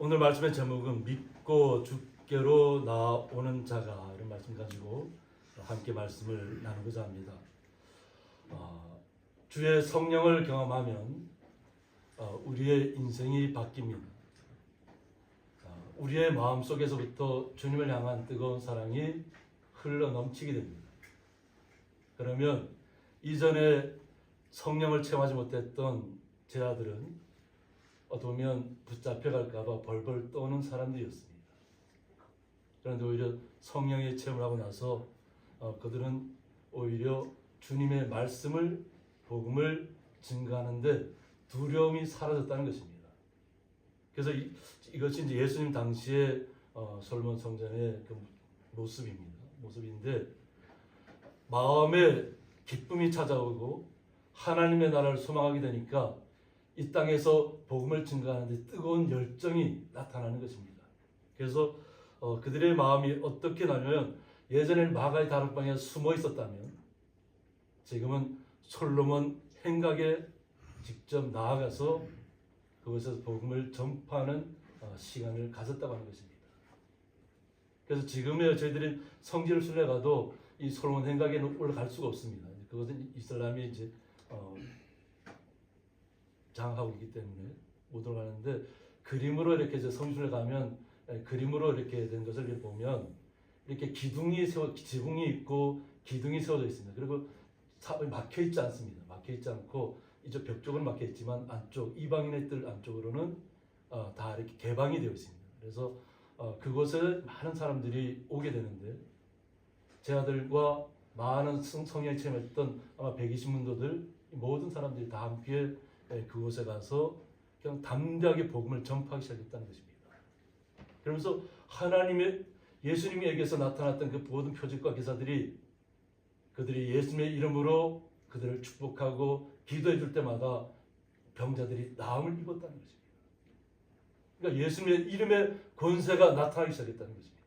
오늘 말씀의 제목은 믿고 주께로 나오는 자가 이런 말씀 가지고 함께 말씀을 나누고자 합니다. 주의 성령을 경험하면 우리의 인생이 바뀝니다. 우리의 마음속에서부터 주님을 향한 뜨거운 사랑이 흘러 넘치게 됩니다. 그러면 이전에 성령을 체험하지 못했던 제 아들은 어떻게 보면 붙잡혀갈까봐 벌벌 떠는 사람들이었습니다. 그런데 오히려 성령의 체험을 하고 나서 그들은 오히려 주님의 말씀을, 복음을 증거하는데 두려움이 사라졌다는 것입니다. 그래서 이것이 이제 예수님 당시의 솔로몬 성전의 그 모습인데, 마음에 기쁨이 찾아오고 하나님의 나라를 소망하게 되니까 이 땅에서 복음을 증거하는데 뜨거운 열정이 나타나는 것입니다. 그래서 그들의 마음이 어떻게 나냐면, 예전에는 마가의 다락방에 숨어 있었다면 지금은 솔로몬 행각에 직접 나아가서 그곳에서 복음을 전파하는 시간을 가졌다고 하는 것입니다. 그래서 지금의 저희들이 성지를 순례가도 이 솔로몬 행각에는 올라갈 수가 없습니다. 그것은 이슬람이 이제 장악하고 있기 때문에 못 올라가는데, 그림으로 이렇게 이제 성지를 가면 그림으로 이렇게 된 것을 보면 이렇게 지붕이 있고 기둥이 세워져 있습니다. 그리고 막혀 있지 않습니다. 막혀 있지 않고 이쪽 벽 쪽은 막혀 있지만 안쪽 이방인의 뜰 안쪽으로는 다 이렇게 개방이 되어 있습니다. 그래서 그곳에 많은 사람들이 오게 되는데, 제 아들과 많은 성령 체험했던 아마 120문도들 모든 사람들이 다 함께 그곳에 가서 그냥 담대하게 복음을 전파하기 시작했다는 것입니다. 그러면서 예수님에게서 나타났던 그 모든 표적과 기사들이 그들이 예수님의 이름으로 그들을 축복하고 기도해 줄 때마다 병자들이 나음을 입었다는 것입니다. 그러니까 예수님의 이름의 권세가 나타나기 시작했다는 것입니다.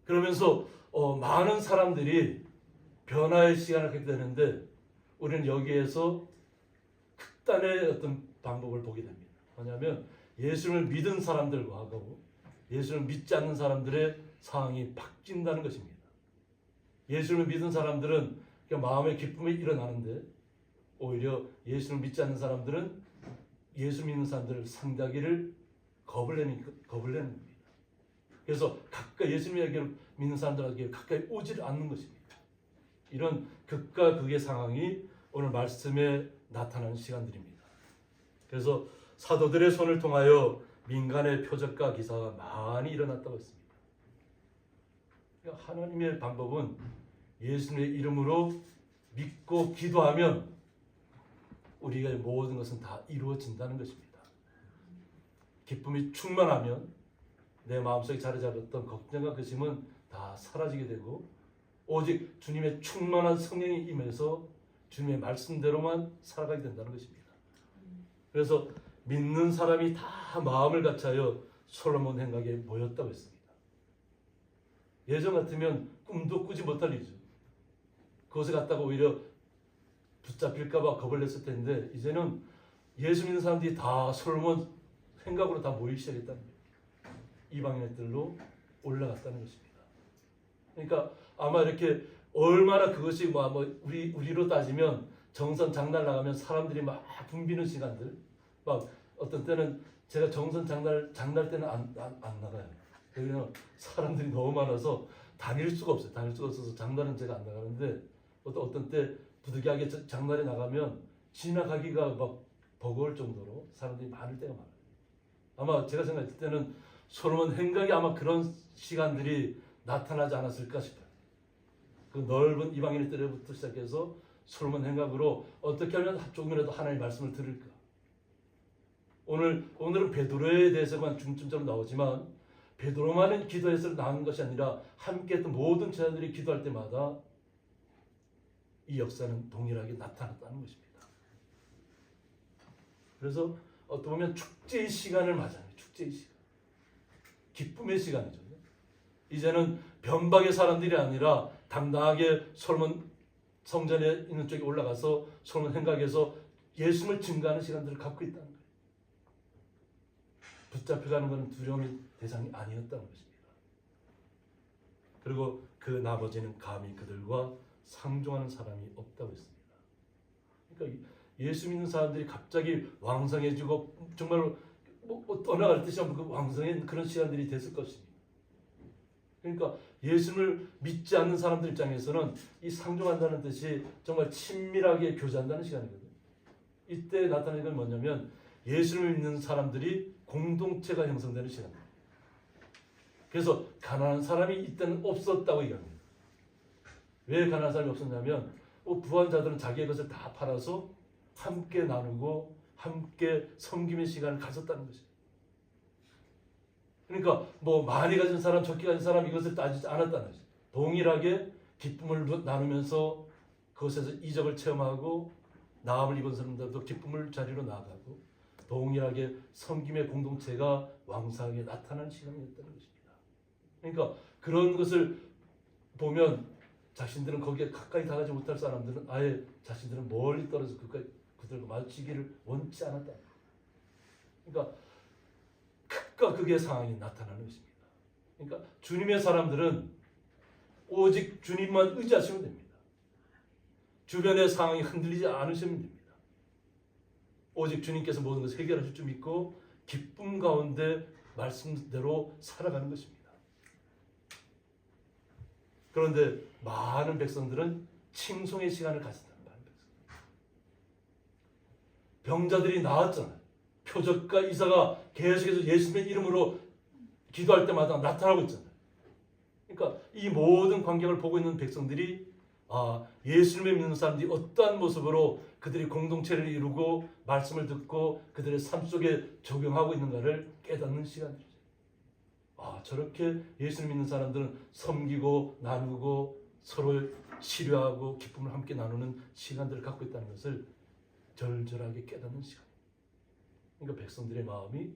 그러면서 많은 사람들이 변화의 시간을 갖게 되는데, 우리는 여기에서 극단의 어떤 방법을 보게 됩니다. 뭐냐면 예수님을 믿은 사람들과 하고 예수님을 믿지 않는 사람들의 상황이 바뀐다는 것입니다. 예수님을 믿은 사람들은 마음의 기쁨이 일어나는데, 오히려 예수님을 믿지 않는 사람들은 예수 믿는 사람들을 상대하기를 겁을 내는 겁니다. 그래서 가까이 예수님에게 믿는 사람들에게 가까이 오지를 않는 것입니다. 이런 극과 극의 상황이 오늘 말씀에 나타나는 시간들입니다. 그래서 사도들의 손을 통하여 민간의 표적과 기사가 많이 일어났다고 했습니다. 하나님의 방법은 예수님의 이름으로 믿고 기도하면 우리가 모든 것은 다 이루어진다는 것입니다. 기쁨이 충만하면 내 마음속에 자리 잡았던 걱정과 근심은 다 사라지게 되고, 오직 주님의 충만한 성령이 임해서 주님의 말씀대로만 살아가게 된다는 것입니다. 그래서 믿는 사람이 다 마음을 같이하여 솔로몬 행각에 모였다고 했습니다. 예전 같으면 꿈도 꾸지 못할 일이죠. 그곳에 갔다가 오히려 붙잡힐까봐 겁을 냈을 텐데, 이제는 예수 믿는 사람들이 다 솔로몬 행각으로 다 모이기 시작했다는 거예요. 이방인의 뜰로 올라갔다는 것입니다. 그러니까 아마 이렇게 얼마나 그것이 우리로 따지면 정선 장날 나가면 사람들이 막 붐비는 시간들, 막 어떤 때는 제가 정선 장날 때는 안 나가요. 왜냐면 사람들이 너무 많아서 다닐 수가 없어요. 다닐 수가 없어서 장날은 제가 안 나가는데, 어떤 때 부득이하게 장날에 나가면 지나가기가 막 버거울 정도로 사람들이 많을 때가 많아요. 아마 제가 생각했을 때는 솔로몬 행각이 아마 그런 시간들이 나타나지 않았을까 싶어요. 그 넓은 이방인의 뜰에부터 시작해서 솔로몬 행각으로 어떻게 하면 조금이라도 하나님의 말씀을 들을까. 오늘은 베드로에 대해서만 중점적으로 나오지만, 베드로만은 기도해서 나온 것이 아니라 함께 했던 모든 제자들이 기도할 때마다 이 역사는 동일하게 나타났다는 것입니다. 그래서 어떻게 보면 축제의 시간을 맞아요. 축제의 시간. 기쁨의 시간이죠. 이제는 변방의 사람들이 아니라 당당하게 솔로몬 성전에 있는 쪽에 올라가서 솔로몬 행각에서 예수님을 증거하는 시간들을 갖고 있다는 거예요. 붙잡혀가는 것은 두려움의 대상이 아니었다는 것입니다. 그리고 그 나머지는 감히 그들과 상종하는 사람이 없다고 했습니다. 그러니까 예수 믿는 사람들이 갑자기 왕성해지고 정말 떠나갈 듯이 그 왕성한 그런 시간들이 됐을 것입니다. 그러니까 예수를 믿지 않는 사람들 입장에서는 이 상종한다는 뜻이 정말 친밀하게 교제한다는 시간이거든요. 이때 나타나는 건 뭐냐면 예수를 믿는 사람들이 공동체가 형성되는 시간입니다. 그래서 가난한 사람이 이때는 없었다고 얘기합니다. 왜 가난한 사람이 없었냐면 부한 자들은 자기의 것을 다 팔아서 함께 나누고 함께 섬김의 시간을 가졌다는 것이에요. 그러니까 많이 가진 사람, 적게 가진 사람 이것을 따지지 않았다는 것이에요. 동일하게 기쁨을 나누면서 그것에서 이적을 체험하고 나음을 입은 사람들도 기쁨을 자리로 나아가고 동일하게 섬김의 공동체가 왕성하게 나타나는 시간이었다는 것입니다. 그러니까 그런 것을 보면 자신들은 거기에 가까이 다가지 못할 사람들은 아예 자신들은 멀리 떨어져 그들과 마주치기를 원치 않았다. 그러니까 극과 극의 상황이 나타나는 것입니다. 그러니까 주님의 사람들은 오직 주님만 의지하시면 됩니다. 주변의 상황이 흔들리지 않으시면 됩니다. 오직 주님께서 모든 것을 해결하실 줄 믿고 기쁨 가운데 말씀대로 살아가는 것입니다. 그런데 많은 백성들은 칭송의 시간을 가진다는 말입니다. 병자들이 나았잖아요. 표적과 이사가 계속해서 예수님의 이름으로 기도할 때마다 나타나고 있잖아요. 그러니까 이 모든 광경을 보고 있는 백성들이 예수님을 믿는 사람들이 어떠한 모습으로 그들이 공동체를 이루고 말씀을 듣고 그들의 삶 속에 적용하고 있는가를 깨닫는 시간이죠. 저렇게 예수를 믿는 사람들은 섬기고 나누고 서로 치료하고 기쁨을 함께 나누는 시간들을 갖고 있다는 것을 절절하게 깨닫는 시간입니다. 그러니까 백성들의 마음이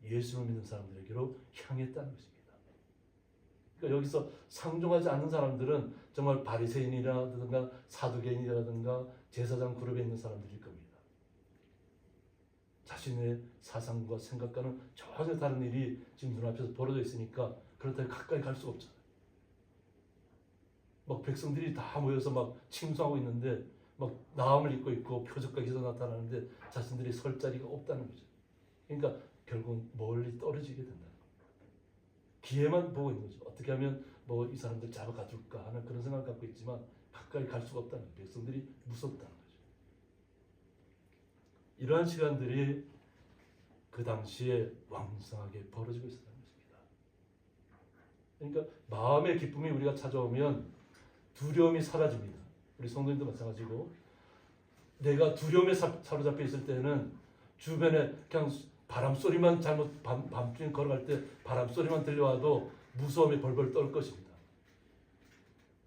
예수를 믿는 사람들에게로 향했다는 것입니다. 그러니까 여기서 상종하지 않는 사람들은 정말 바리새인이라든가 사두개인이라든가 제사장 그룹에 있는 사람들일 겁니다. 자신의 사상과 생각과는 전혀 다른 일이 지금 눈앞에서 벌어져 있으니까 그렇다고 가까이 갈 수가 없잖아요. 백성들이 다 모여서 칭송하고 있는데 나음을 입고 있고 표적과 기사 나타나는데 자신들이 설 자리가 없다는 거죠. 그러니까 결국은 멀리 떨어지게 된다는 거예요. 기회만 보고 있는 거죠. 어떻게 하면 이 사람들 잡아가줄까 하는 그런 생각을 갖고 있지만 가까이 갈 수가 없다는 거예요. 백성들이 무섭다는 거죠. 이러한 시간들이 그 당시에 왕성하게 벌어지고 있었다는 것입니다. 그러니까 마음의 기쁨이 우리가 찾아오면 두려움이 사라집니다. 우리 성도님도 마찬가지고 내가 두려움에 사로잡혀 있을 때는 주변에 그냥 바람소리만 밤중에 걸어갈 때 바람소리만 들려와도 무서움에 벌벌 떨 것입니다.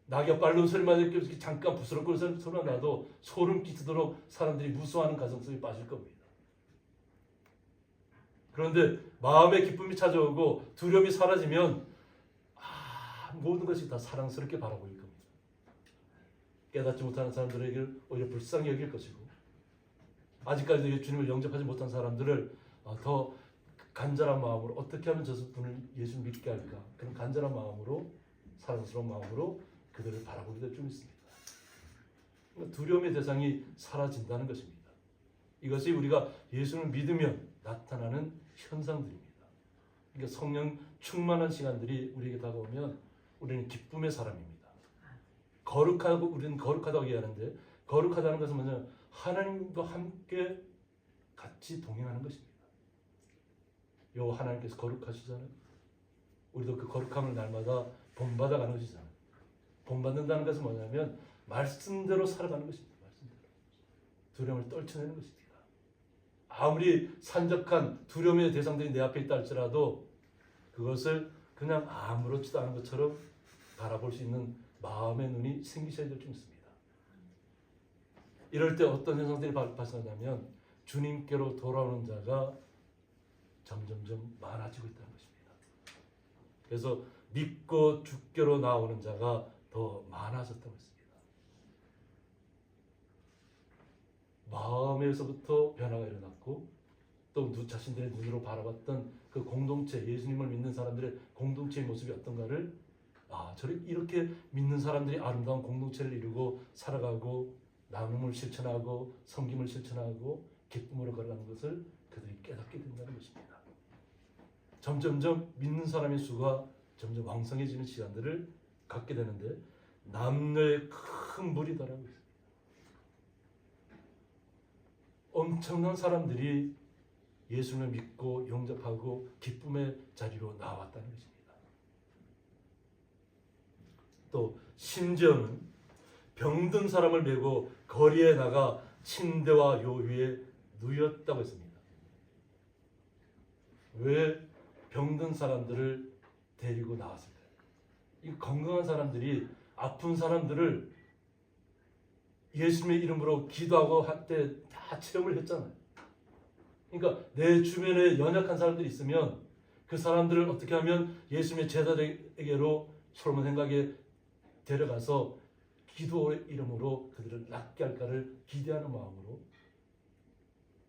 낙엽 밟는 소리만 이렇게 잠깐 부스럭거리는 소리가 나도 소름 끼치도록 사람들이 무서워하는 가정 속에 빠질 겁니다. 그런데 마음의 기쁨이 찾아오고 두려움이 사라지면 모든 것이 다 사랑스럽게 바라보일 겁니다. 깨닫지 못하는 사람들에게 오히려 불쌍히 여길 것이고 아직까지도 주님을 영접하지 못한 사람들을 더 간절한 마음으로 어떻게 하면 저 분을 예수 믿게 할까 그런 간절한 마음으로 사랑스러운 마음으로 그들을 바라보게 될 줄 믿습니다. 그러니까 두려움의 대상이 사라진다는 것입니다. 이것이 우리가 예수를 믿으면 나타나는 현상들입니다. 그러니까 성령 충만한 시간들이 우리에게 다가오면 우리는 기쁨의 사람입니다. 거룩하고 우리는 거룩하다고 얘기하는데 거룩하다는 것은 뭐냐면 하나님과 함께 같이 동행하는 것입니다. 요 하나님께서 거룩하시잖아요. 우리도 그 거룩함을 날마다 본받아 가는 것이잖아요. 본받는다는 것은 뭐냐면 말씀대로 살아가는 것입니다. 말씀대로. 두려움을 떨쳐내는 것입니다. 아무리 산적한 두려움의 대상들이 내 앞에 있다 할지라도 그것을 그냥 아무렇지도 않은 것처럼 바라볼 수 있는 마음의 눈이 생기셔야 될 줄 믿습니다. 이럴 때 어떤 현상들이 발생하냐면 주님께로 돌아오는 자가 점점점 많아지고 있다는 것입니다. 그래서 믿고 주께로 나오는 자가 더 많아졌다고 했습니다. 마음에서부터 변화가 일어났고 또 자신들의 눈으로 바라봤던 그 공동체, 예수님을 믿는 사람들의 공동체의 모습이 어떤가를 이렇게 믿는 사람들이 아름다운 공동체를 이루고 살아가고 나눔을 실천하고 섬김을 실천하고 기쁨으로 걸어가는 것을 그들이 깨닫게 된다는 것입니다. 점점점 믿는 사람의 수가 점점 왕성해지는 시간들을 갖게 되는데 남녀의 큰 무리더라고요. 엄청난 사람들이 예수를 믿고 영접하고 기쁨의 자리로 나왔다는 것입니다. 또 심지어는 병든 사람을 메고 거리에 나가 침대와 요 위에 누였다고 했습니다. 왜 병든 사람들을 데리고 나왔을까요? 이 건강한 사람들이 아픈 사람들을 예수님의 이름으로 기도하고 할 때 다 체험을 했잖아요. 그러니까 내 주변에 연약한 사람들이 있으면 그 사람들을 어떻게 하면 예수님의 제자에게로 솔로몬 생각에 데려가서 기도의 이름으로 그들을 낫게 할까를 기대하는 마음으로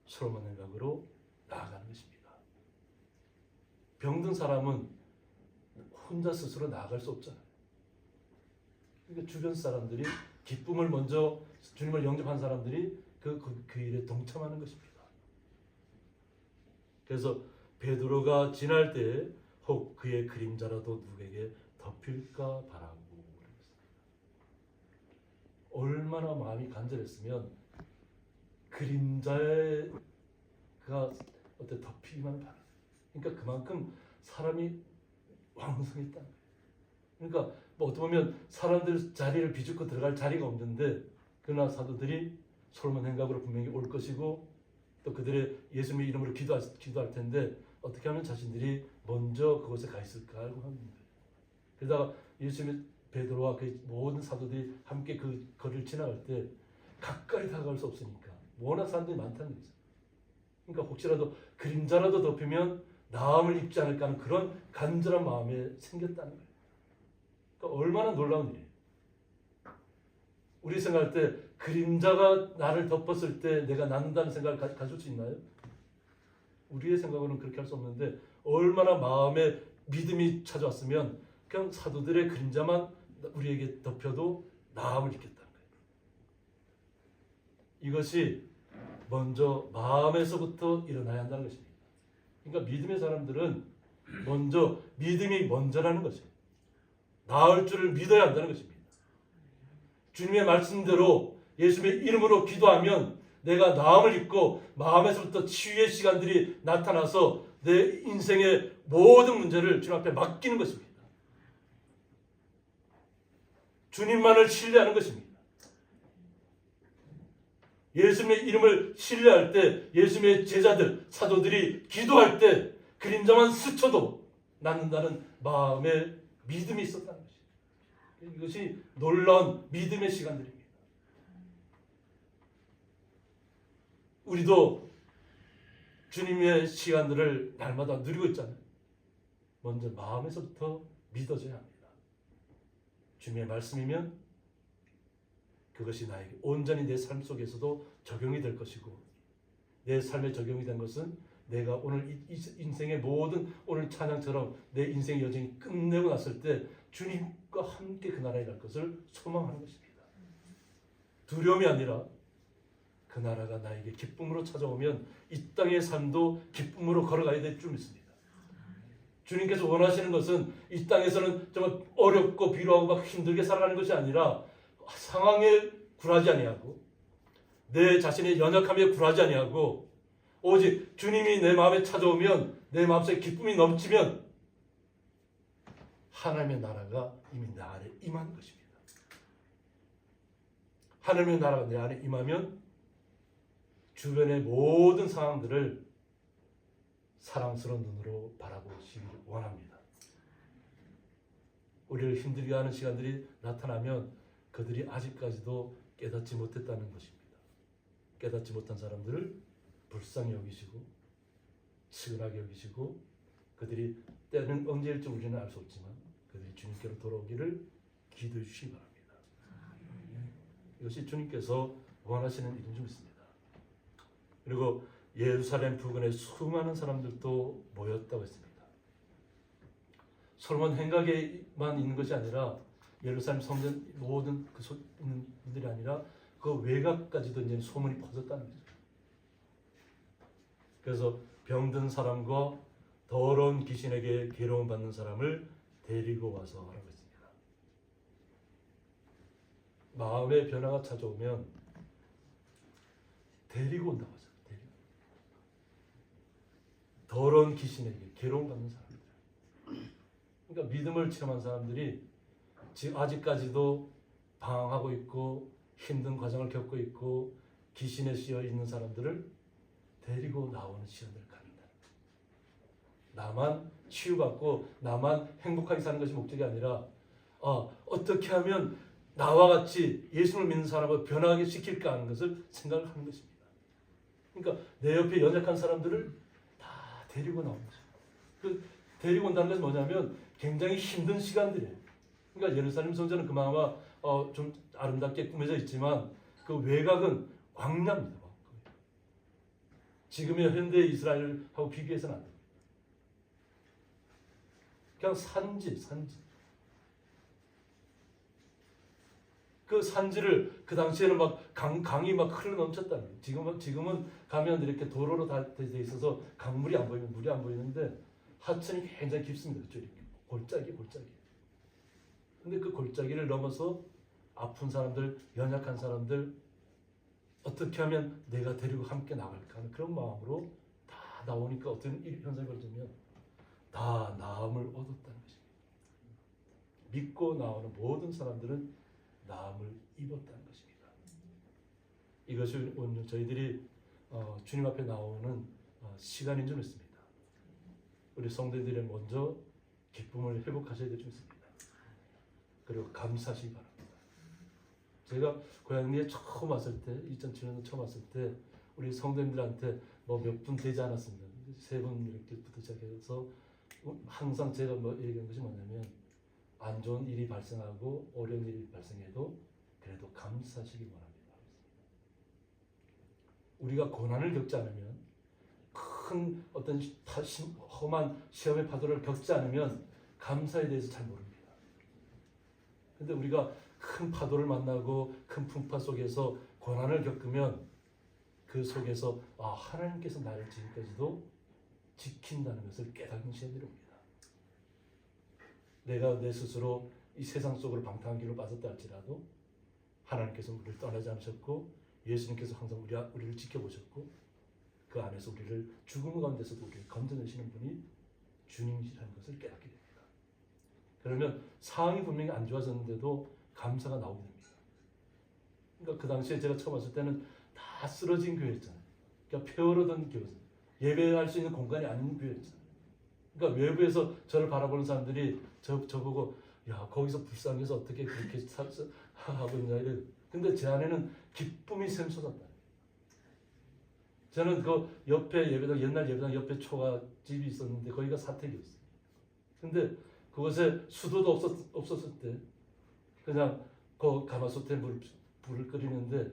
솔로몬 생각으로 나아가는 것입니다. 병든 사람은 혼자 스스로 나아갈 수 없잖아요. 그러니까 주변 사람들이 기쁨을 먼저 주님을 영접한 사람들이 그 일에 동참하는 것입니다. 그래서 베드로가 지날 때 혹 그의 그림자라도 누구에게 덮일까 바라고 그랬습니다. 얼마나 마음이 간절했으면 그림자가 어떻게 덮이기만 바라. 그러니까 그만큼 사람이 왕성했다는 거예요. 그러니까 어떻게 보면 사람들 자리를 비집고 들어갈 자리가 없는데 그러나 사도들이 솔로몬 행각으로 분명히 올 것이고 또 그들의 예수님의 이름으로 기도할 텐데 어떻게 하면 자신들이 먼저 그곳에 가 있을까 하고 하는 거예요. 그러다가 예수님의 베드로와 그 모든 사도들이 함께 그 거리를 지나갈 때 가까이 다가갈 수 없으니까 워낙 사람들이 많다는 거죠. 그러니까 혹시라도 그림자라도 덮이면 나음을 입지 않을까 하는 그런 간절한 마음에 생겼다는 거예요. 그러니까 얼마나 놀라운 일이에요. 우리 생각할 때 그림자가 나를 덮었을 때 내가 낫는다는 생각을 가질 수 있나요? 우리의 생각으로는 그렇게 할 수 없는데 얼마나 마음에 믿음이 찾아왔으면 그냥 사도들의 그림자만 우리에게 덮여도 나음을 입겠다는 거예요. 이것이 먼저 마음에서부터 일어나야 한다는 것입니다. 그러니까 믿음의 사람들은 먼저 믿음이 먼저라는 거죠. 나을 줄을 믿어야 한다는 것입니다. 주님의 말씀대로 예수님의 이름으로 기도하면 내가 나음을 입고 마음에서부터 치유의 시간들이 나타나서 내 인생의 모든 문제를 주님 앞에 맡기는 것입니다. 주님만을 신뢰하는 것입니다. 예수님의 이름을 신뢰할 때 예수님의 제자들, 사도들이 기도할 때 그림자만 스쳐도 낫는다는 마음의 믿음이 있었다는 것입니다. 이것이 놀라운 믿음의 시간들입니다. 우리도 주님의 시간들을 날마다 누리고 있잖아요. 먼저 마음에서부터 믿어져야 합니다. 주님의 말씀이면 그것이 나에게 온전히 내 삶 속에서도 적용이 될 것이고 내 삶에 적용이 된 것은 내가 오늘 이 인생의 모든 오늘 찬양처럼 내 인생의 여정이 끝내고 났을 때 주님과 함께 그 나라에 갈 것을 소망하는 것입니다. 두려움이 아니라 그 나라가 나에게 기쁨으로 찾아오면 이 땅의 삶도 기쁨으로 걸어가야 될 줄 믿습니다. 주님께서 원하시는 것은 이 땅에서는 정말 어렵고 비루하고 막 힘들게 살아가는 것이 아니라 상황에 굴하지 아니하고 내 자신의 연약함에 굴하지 아니하고 오직 주님이 내 마음에 찾아오면 내 마음속에 기쁨이 넘치면 하나님의 나라가 이미 내 안에 임하는 것입니다. 하나님의 나라가 내 안에 임하면 주변의 모든 상황들을 사랑스러운 눈으로 바라보시기를 원합니다. 우리를 힘들게 하는 시간들이 나타나면 그들이 아직까지도 깨닫지 못했다는 것입니다. 깨닫지 못한 사람들을 불쌍히 여기시고 치근하게 여기시고 그들이 때는 언제일지 우리는 알 수 없지만 그들이 주님께로 돌아오기를 기도해 주시기 바랍니다. 이것이 주님께서 원하시는 일인 줄 믿습니다. 그리고 예루살렘 부근에 수많은 사람들도 모였다고 했습니다. 솔로몬 행각에만 있는 것이 아니라 예루살렘 성전 모든 있는 분들이 아니라 그 외곽까지도 이제 소문이 퍼졌다는 거죠. 그래서 병든 사람과 더러운 귀신에게 괴로움 받는 사람을 데리고 와서 하라고 했습니다. 마음의 변화가 찾아오면 데리고 온다고 하죠. 더러운 귀신에게 괴로움 받는 사람들. 그러니까 믿음을 체험한 사람들이 지금 아직까지도 방황하고 있고 힘든 과정을 겪고 있고 귀신에 씌여 있는 사람들을 데리고 나오는 시간을 갖는다. 나만 치유받고 나만 행복하게 사는 것이 목적이 아니라 어떻게 하면 나와 같이 예수를 믿는 사람을 변화하게 시킬까 하는 것을 생각을 하는 것입니다. 그러니까 내 옆에 연약한 사람들을 다 데리고 나오는 거죠. 그 데리고 온다는 것은 뭐냐면 굉장히 힘든 시간들이에요. 그러니까 예루살렘 성전은 그나마 좀 아름답게 꾸며져 있지만 그 외곽은 광야입니다. 지금의 현대 이스라엘하고 비교해서는 안 됩니다. 그냥 산지. 그 산지를 그 당시에는 막 강이 막 흘러 넘쳤다는 거예요. 지금은 가면 이렇게 도로로 다 돼 있어서 강물이 안 보이면 물이 안 보이는데 하천이 굉장히 깊습니다. 이렇게 골짜기. 근데 그 골짜기를 넘어서 아픈 사람들, 연약한 사람들 어떻게 하면 내가 데리고 함께 나갈까 하는 그런 마음으로 다 나오니까 어떤 현상이 벌어지면 다 나음을 얻었다는 것입니다. 믿고 나오는 모든 사람들은 나음을 입었다는 것입니다. 이것이 오늘 저희들이 주님 앞에 나오는 시간인 줄 믿습니다. 우리 성도들이 먼저 기쁨을 회복하셔야 될 줄 믿습니다. 그리고 감사하시기 바랍니다. 제가 고향리에 처음 왔을 때 2007년에 처음 왔을 때 우리 성도님들한테 뭐 몇 분 되지 않았습니다. 3분 이렇게부터 시작해서 항상 제가 얘기한 것이 뭐냐면 안 좋은 일이 발생하고 어려운 일이 발생해도 그래도 감사하시기 바랍니다. 우리가 고난을 겪지 않으면 큰 어떤 험한 시험의 파도를 겪지 않으면 감사에 대해서 잘 모릅니다. 근데 우리가 큰 파도를 만나고 큰 풍파 속에서 고난을 겪으면 그 속에서 하나님께서 나를 지금까지도 지킨다는 것을 깨닫으셔야 됩니다. 내가 내 스스로 이 세상 속으로 방탕한 길로 빠졌다 할지라도 하나님께서 우리를 떠나지 않으셨고 예수님께서 항상 우리를 지켜보셨고 그 안에서 우리를 죽음 가운데서도 우리를 건져내시는 분이 주님이시라는 것을 깨닫게 됩니다. 그러면 상황이 분명히 안 좋아졌는데도 감사가 나오게 됩니다. 그러니까 그 당시에 제가 처음 왔을 때는 다 쓰러진 교회였잖아요. 그러니까 폐허로던 교회였어요. 예배할 수 있는 공간이 아닌 교회였잖아요. 그러니까 외부에서 저를 바라보는 사람들이 저보고 야 거기서 불쌍해서 어떻게 그렇게 하고 있냐 이래. 근데 제 안에는 기쁨이 샘솟았다. 저는 그 옆에 예배당 옛날 예배당 옆에 초가집이 있었는데 거기가 사택이었어요. 근데 그곳에 수도도 없었을 때 그냥 그 가마솥에 불을 끓이는데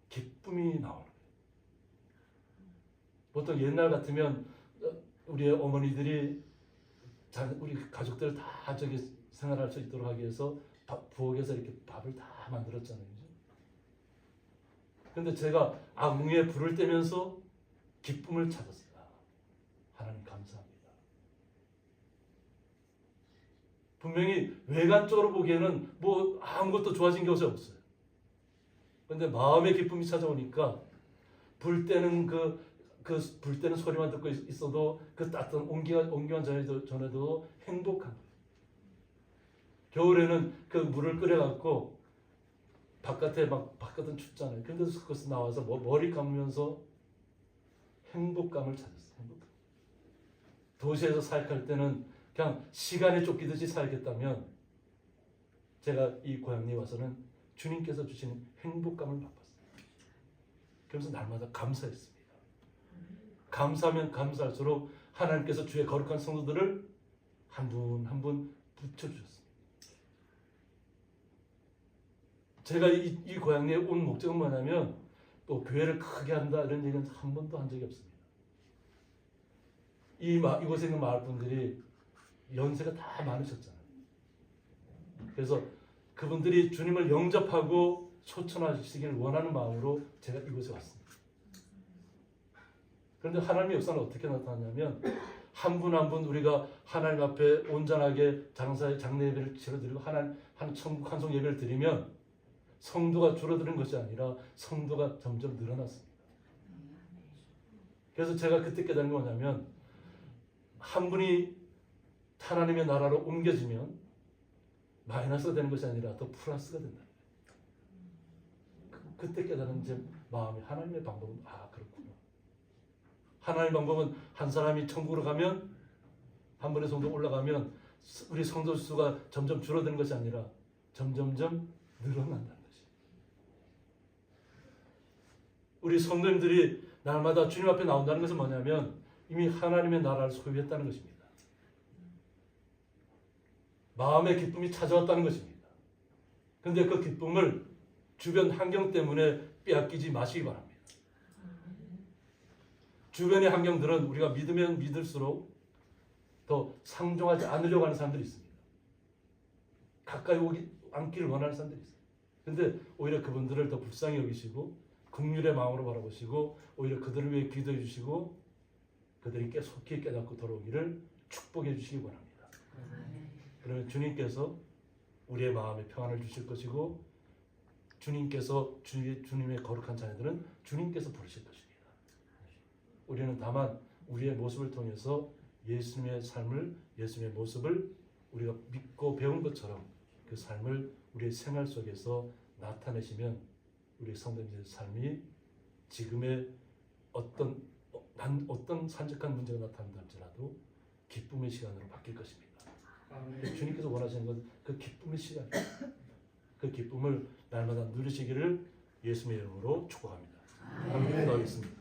기쁨이 나오는 거예요. 보통 옛날 같으면 우리의 어머니들이 우리 가족들 다 저기 생활할 수 있도록 하기 위해서 부엌에서 이렇게 밥을 다 만들었잖아요. 그런데 제가 악무에 불을 떼면서 기쁨을 찾았어요. 하나님 감사합니다. 분명히 외관적으로 보기에는 뭐 아무것도 좋아진 것이 없어요. 그런데 마음의 기쁨이 찾아오니까 불 때는 불 때는 소리만 듣고 있어도 그 따뜻한 온기만 전해도 행복한 거예요. 겨울에는 그 물을 끓여갖고 바깥은 춥잖아요. 그런데 그것을 나와서 머리 감으면서 행복감을 찾았어요. 행복감. 도시에서 사역할 때는 그냥 시간에 쫓기듯이 살겠다면 제가 이 고향에 와서는 주님께서 주시는 행복감을 맛봤어요. 그래서 날마다 감사했습니다. 감사하면 감사할수록 하나님께서 주의 거룩한 성도들을 한 분 한 분 붙여주셨습니다. 제가 이 고향에 온 목적은 뭐냐면 또 교회를 크게 한다 이런 얘기는 한 번도 한 적이 없습니다. 이곳에 있는 마을 분들이 연세가 다 많으셨잖아요. 그래서 그분들이 주님을 영접하고 소천하시기를 원하는 마음으로 제가 이곳에 왔습니다. 그런데 하나님의 역사는 어떻게 나타나냐면 한 분 한 분 우리가 하나님 앞에 온전하게 장례 예배를 치러드리고 하나님 한 천국 한송 예배를 드리면 성도가 줄어드는 것이 아니라 성도가 점점 늘어났습니다. 그래서 제가 그때 깨달은 게 뭐냐면 한 분이 하나님의 나라로 옮겨지면 마이너스가 되는 것이 아니라 더 플러스가 된다. 그때 깨달은 제 마음이 하나님의 방법은 그렇구나. 하나님의 방법은 한 사람이 천국으로 가면 한 번의 성도 올라가면 우리 성도 수가 점점 줄어드는 것이 아니라 점점점 늘어난다는 것이. 우리 성도님들이 날마다 주님 앞에 나온다는 것은 뭐냐면 이미 하나님의 나라를 소유했다는 것입니다. 마음의 기쁨이 찾아왔다는 것입니다. 그런데 그 기쁨을 주변 환경 때문에 빼앗기지 마시기 바랍니다. 주변의 환경들은 우리가 믿으면 믿을수록 더 상종하지 않으려고 하는 사람들이 있습니다. 가까이 앉기를 원하는 사람들이 있어요. 그런데 오히려 그분들을 더 불쌍히 여기시고 긍휼의 마음으로 바라보시고 오히려 그들을 위해 기도해 주시고 그들이 속히 깨닫고 돌아오기를 축복해 주시기 원합니다. 그러면 주님께서 우리의 마음에 평안을 주실 것이고 주님께서 주님의 거룩한 자녀들은 주님께서 부르실 것입니다. 우리는 다만 우리의 모습을 통해서 예수님의 삶을, 예수님의 모습을 우리가 믿고 배운 것처럼 그 삶을 우리의 생활 속에서 나타내시면 우리 성도님들의 삶이 지금의 어떤 산적한 문제가 나타난다 할지라도 기쁨의 시간으로 바뀔 것입니다. 주님께서 원하시는 건 그 기쁨의 시간입니다. 그 기쁨을 날마다 누리시기를 예수님의 이름으로 축복합니다. 기도하겠습니다.